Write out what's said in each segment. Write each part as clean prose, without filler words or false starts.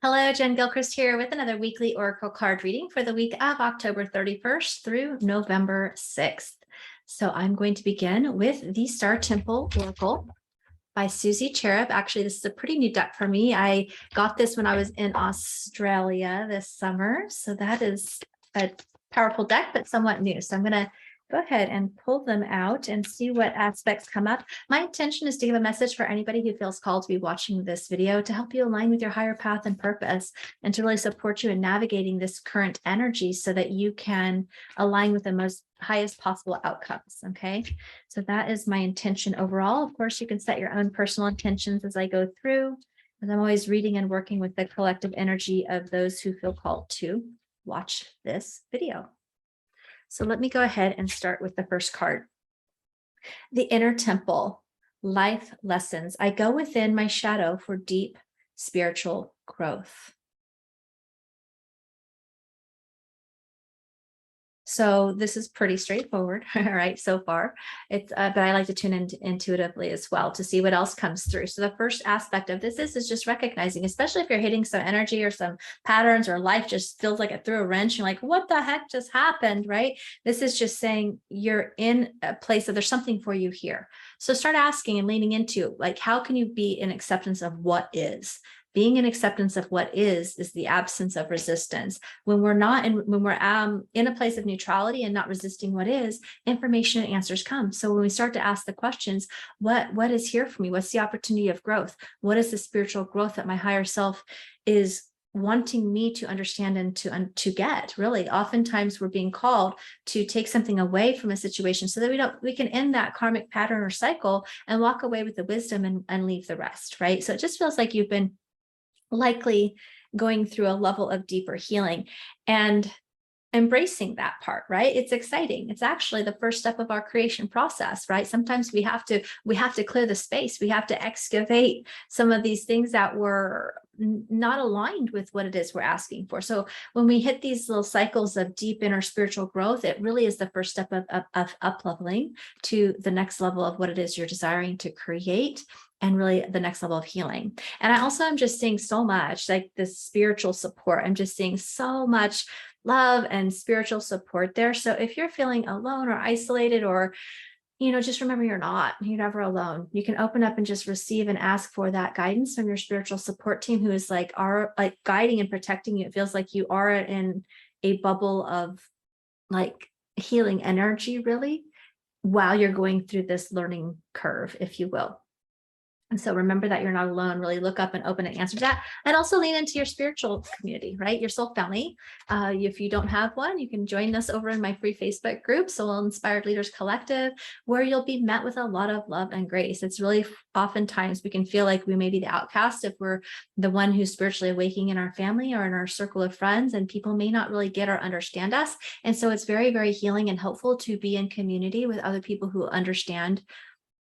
Hello, Jen Gilchrist here with another weekly Oracle card reading for the week of October 31st through November 6th. So I'm going to begin with the Star Temple Oracle by Susie Cherub. Actually, this is a pretty new deck for me. I got this when I was in Australia this summer. So that is a powerful deck, but somewhat new. So I'm going to go ahead and pull them out and see what aspects come up. My intention is to give a message for anybody who feels called to be watching this video to help you align with your higher path and purpose and to really support you in navigating this current energy so that you can align with the most highest possible outcomes. Okay, so that is my intention overall. Of course, you can set your own personal intentions as I go through, as I'm always reading and working with the collective energy of those who feel called to watch this video. So let me go ahead and start with the first card. The Inner Temple, Life Lessons. I go within my shadow for deep spiritual growth. So this is pretty straightforward, all right, so far. It's but I like to tune in intuitively as well to see what else comes through. So the first aspect of this is just recognizing, especially if you're hitting some energy or some patterns or life just feels like it threw a wrench. You're like, what the heck just happened, right? This is just saying you're in a place that there's something for you here. So start asking and leaning into, like, how can you be in acceptance of what is? Being in acceptance of what is the absence of resistance. When we're in a place of neutrality and not resisting what is, information and answers come. So when we start to ask the questions, what is here for me? What's the opportunity of growth? What is the spiritual growth that my higher self is wanting me to understand and to get? Really, oftentimes we're being called to take something away from a situation so that we can end that karmic pattern or cycle and walk away with the wisdom and leave the rest, right? So it just feels like you've been likely going through a level of deeper healing and embracing that part, right? It's exciting. It's actually the first step of our creation process, right? Sometimes we have to clear the space. We have to excavate some of these things that were not aligned with what it is we're asking for. So when we hit these little cycles of deep inner spiritual growth, it really is the first step of up leveling to the next level of what it is you're desiring to create, and really the next level of healing. And I also am just seeing so much like this spiritual support. I'm just seeing so much love and spiritual support there. So if you're feeling alone or isolated, or just remember you're never alone. You can open up and just receive and ask for that guidance from your spiritual support team, who is like guiding and protecting you. It feels like you are in a bubble of like healing energy, really, while you're going through this learning curve, if you will. And so remember that you're not alone. Really look up and open and answer that. And also lean into your spiritual community, right? Your soul family. If you don't have one, you can join us over in my free Facebook group, Soul Inspired Leaders Collective, where you'll be met with a lot of love and grace. It's really oftentimes we can feel like we may be the outcast if we're the one who's spiritually awakening in our family or in our circle of friends, and people may not really get or understand us. And so it's very, very healing and helpful to be in community with other people who understand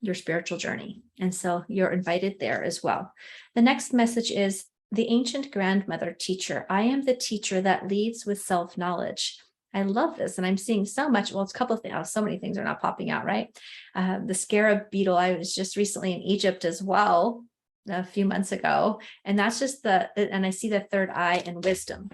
your spiritual journey. And so you're invited there as well. The next message is the ancient grandmother teacher. I am the teacher that leads with self-knowledge. I love this. And I'm seeing so much. Well, it's a couple of things. So many things are not popping out, right? The scarab beetle. I was just recently in Egypt as well, a few months ago. And that's just and I see the third eye and wisdom.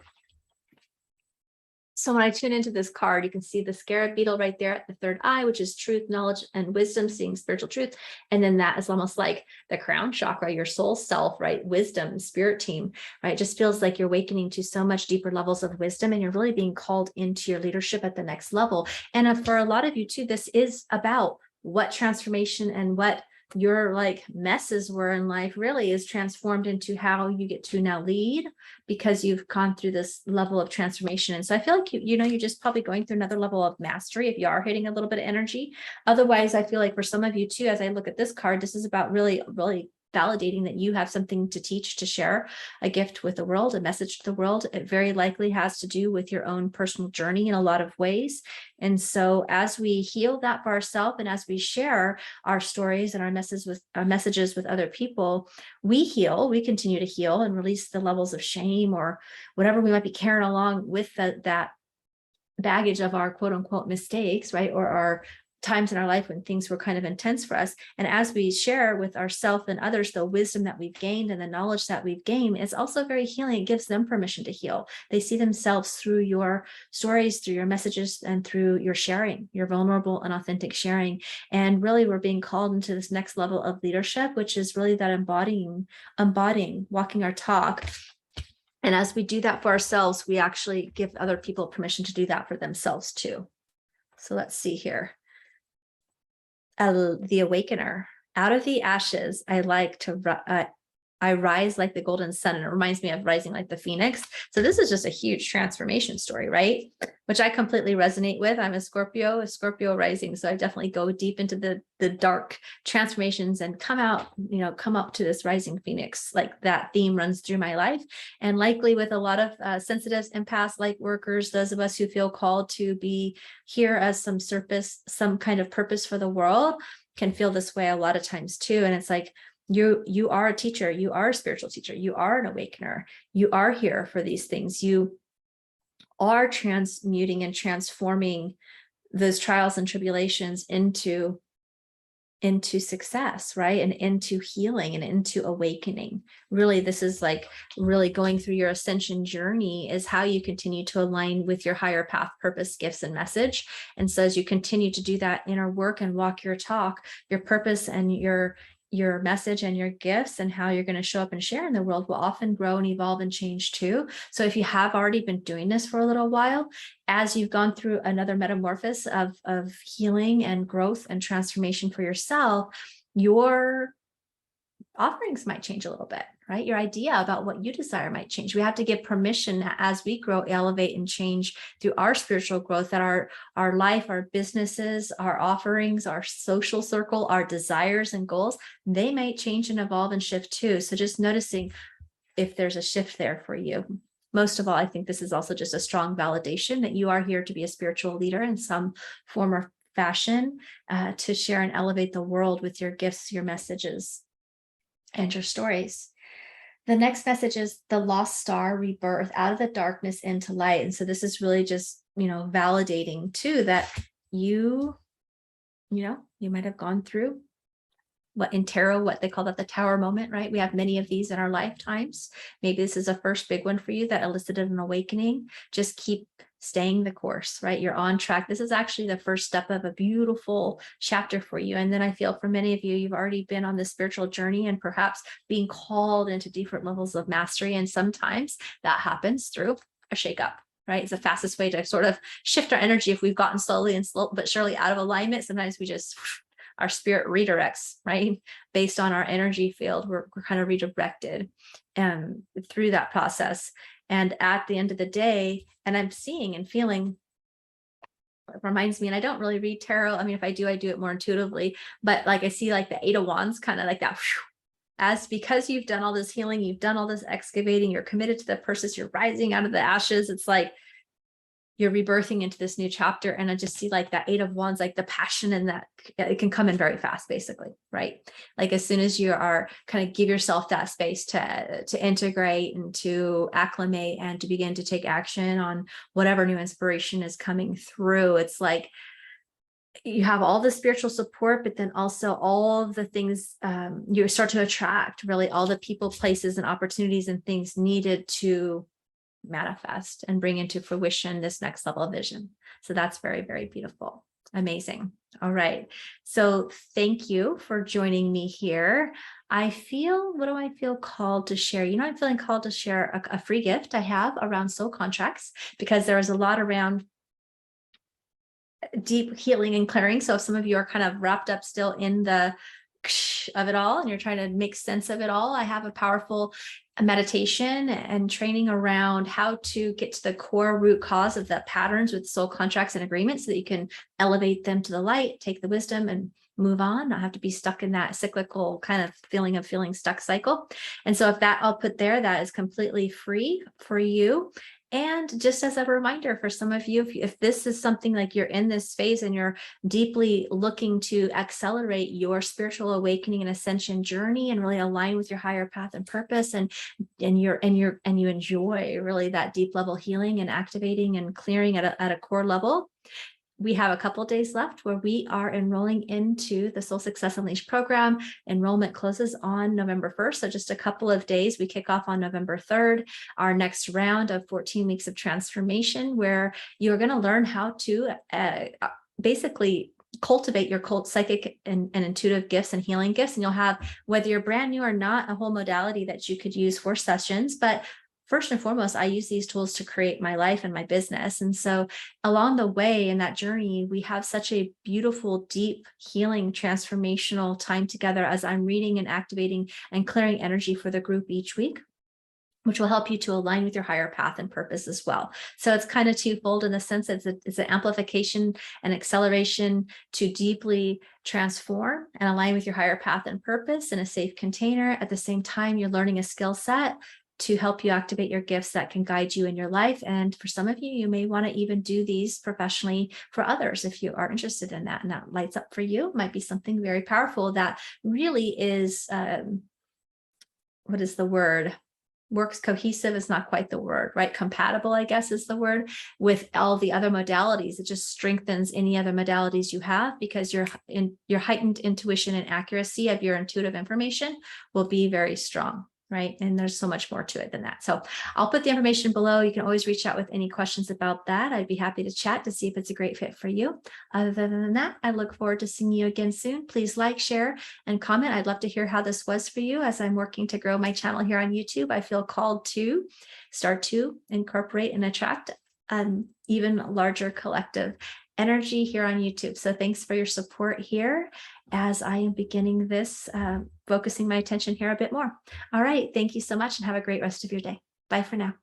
So when I tune into this card, you can see the scarab beetle right there at the third eye, which is truth, knowledge, and wisdom, seeing spiritual truth. And then that is almost like the crown chakra, your soul self, right? Wisdom, spirit team, right? It just feels like you're awakening to so much deeper levels of wisdom, and you're really being called into your leadership at the next level. And for a lot of you too, this is about what transformation and what your like messes were in life really is transformed into how you get to now lead, because you've gone through this level of transformation. And so I feel like you're just probably going through another level of mastery if you are hitting a little bit of energy. Otherwise, I feel like for some of you too, as I look at this card, this is about really validating that you have something to teach, to share, a gift with the world, a message to the world. It very likely has to do with your own personal journey in a lot of ways. And so as we heal that for ourselves, and as we share our stories and our messages with other people, we continue to heal and release the levels of shame or whatever we might be carrying along with that baggage of our quote unquote mistakes, right? Or our times in our life when things were kind of intense for us. And as we share with ourselves and others the wisdom that we've gained and the knowledge that we've gained, it's also very healing. It gives them permission to heal. They see themselves through your stories, through your messages, and through your sharing, your vulnerable and authentic sharing. And really, we're being called into this next level of leadership, which is really that embodying, walking our talk. And as we do that for ourselves, we actually give other people permission to do that for themselves too. So let's see here. The awakener. Out of the ashes, I rise like the golden sun. And it reminds me of rising like the phoenix. So this is just a huge transformation story, right? Which I completely resonate with. I'm a Scorpio rising. So I definitely go deep into the dark transformations and come up to this rising phoenix. Like that theme runs through my life. And likely with a lot of sensitives, empaths, light workers, those of us who feel called to be here as some kind of purpose for the world can feel this way a lot of times too. And it's like, you are a teacher, you are a spiritual teacher, you are an awakener, you are here for these things. You are transmuting and transforming those trials and tribulations into success, right? And into healing and into awakening. Really, this is like really going through your ascension journey is how you continue to align with your higher path, purpose, gifts, and message. And so as you continue to do that inner work and walk your talk, your purpose and your message and your gifts and how you're going to show up and share in the world will often grow and evolve and change too. So if you have already been doing this for a little while, as you've gone through another metamorphosis of healing and growth and transformation for yourself, your offerings might change a little bit, right? Your idea about what you desire might change. We have to give permission as we grow, elevate, and change through our spiritual growth, that our life, our businesses, our offerings, our social circle, our desires and goals, they might change and evolve and shift too. So just noticing if there's a shift there for you. Most of all, I think this is also just a strong validation that you are here to be a spiritual leader in some form or fashion, to share and elevate the world with your gifts, your messages, and your stories. The next message is the lost star rebirth, out of the darkness into light. And so this is really just, validating too, that you might have gone through what in tarot, what they call that the tower moment, right? We have many of these in our lifetimes. Maybe this is a first big one for you that elicited an awakening. Just keep staying the course, right? You're on track. This is actually the first step of a beautiful chapter for you. And then I feel for many of you, you've already been on this spiritual journey and perhaps being called into different levels of mastery. And sometimes that happens through a shakeup, right? It's the fastest way to sort of shift our energy. If we've gotten slowly but surely out of alignment, sometimes we just, our spirit redirects, right? Based on our energy field, we're kind of redirected through that process. And at the end of the day, and I'm seeing and feeling, it reminds me, and I don't really read tarot. I mean, if I do it more intuitively, but like I see like the Eight of Wands, kind of like that, because you've done all this healing, you've done all this excavating, you're committed to the purpose, you're rising out of the ashes. It's like you're rebirthing into this new chapter. And I just see like that Eight of Wands, like the passion in that, it can come in very fast, basically, right? Like as soon as you are kind of give yourself that space to integrate and to acclimate and to begin to take action on whatever new inspiration is coming through, it's like you have all the spiritual support, but then also all of the things you start to attract, really all the people, places, and opportunities and things needed to manifest and bring into fruition this next level of vision. So that's very, very beautiful. Amazing. All right. So thank you for joining me here. What do I feel called to share? I'm feeling called to share a free gift I have around soul contracts, because there is a lot around deep healing and clearing. So if some of you are kind of wrapped up still in the of it all and you're trying to make sense of it all, I have a powerful meditation and training around how to get to the core root cause of the patterns with soul contracts and agreements, so that you can elevate them to the light, take the wisdom, and move on, not have to be stuck in that cyclical kind of feeling stuck cycle. And so if that I'll put there, that is completely free for you. And just as a reminder for some of you, if this is something like you're in this phase and you're deeply looking to accelerate your spiritual awakening and ascension journey and really align with your higher path and purpose, and you enjoy really that deep level healing and activating and clearing at a core level, we have a couple days left where we are enrolling into the Soul Success Unleashed program. Enrollment closes on November 1st. So just a couple of days. We kick off on November 3rd, our next round of 14 weeks of transformation, where you're going to learn how to basically cultivate your psychic and intuitive gifts and healing gifts. And you'll have, whether you're brand new or not, a whole modality that you could use for sessions. But first and foremost, I use these tools to create my life and my business. And so along the way in that journey, we have such a beautiful, deep, healing, transformational time together as I'm reading and activating and clearing energy for the group each week, which will help you to align with your higher path and purpose as well. So it's kind of twofold in the sense that it's an amplification and acceleration to deeply transform and align with your higher path and purpose in a safe container. At the same time, you're learning a skill set to help you activate your gifts that can guide you in your life. And for some of you, you may want to even do these professionally for others if you are interested in that, and that lights up for you. It might be something very powerful that really is, what is the word? Works cohesive is not quite the word, right? Compatible, I guess, is the word with all the other modalities. It just strengthens any other modalities you have, because your heightened intuition and accuracy of your intuitive information will be very strong. Right. And there's so much more to it than that. So I'll put the information below. You can always reach out with any questions about that. I'd be happy to chat to see if it's a great fit for you. Other than that, I look forward to seeing you again soon. Please like, share, and comment. I'd love to hear how this was for you as I'm working to grow my channel here on YouTube. I feel called to start to incorporate and attract an even larger collective energy here on YouTube. So thanks for your support here as I am beginning this, focusing my attention here a bit more. All right. Thank you so much and have a great rest of your day. Bye for now.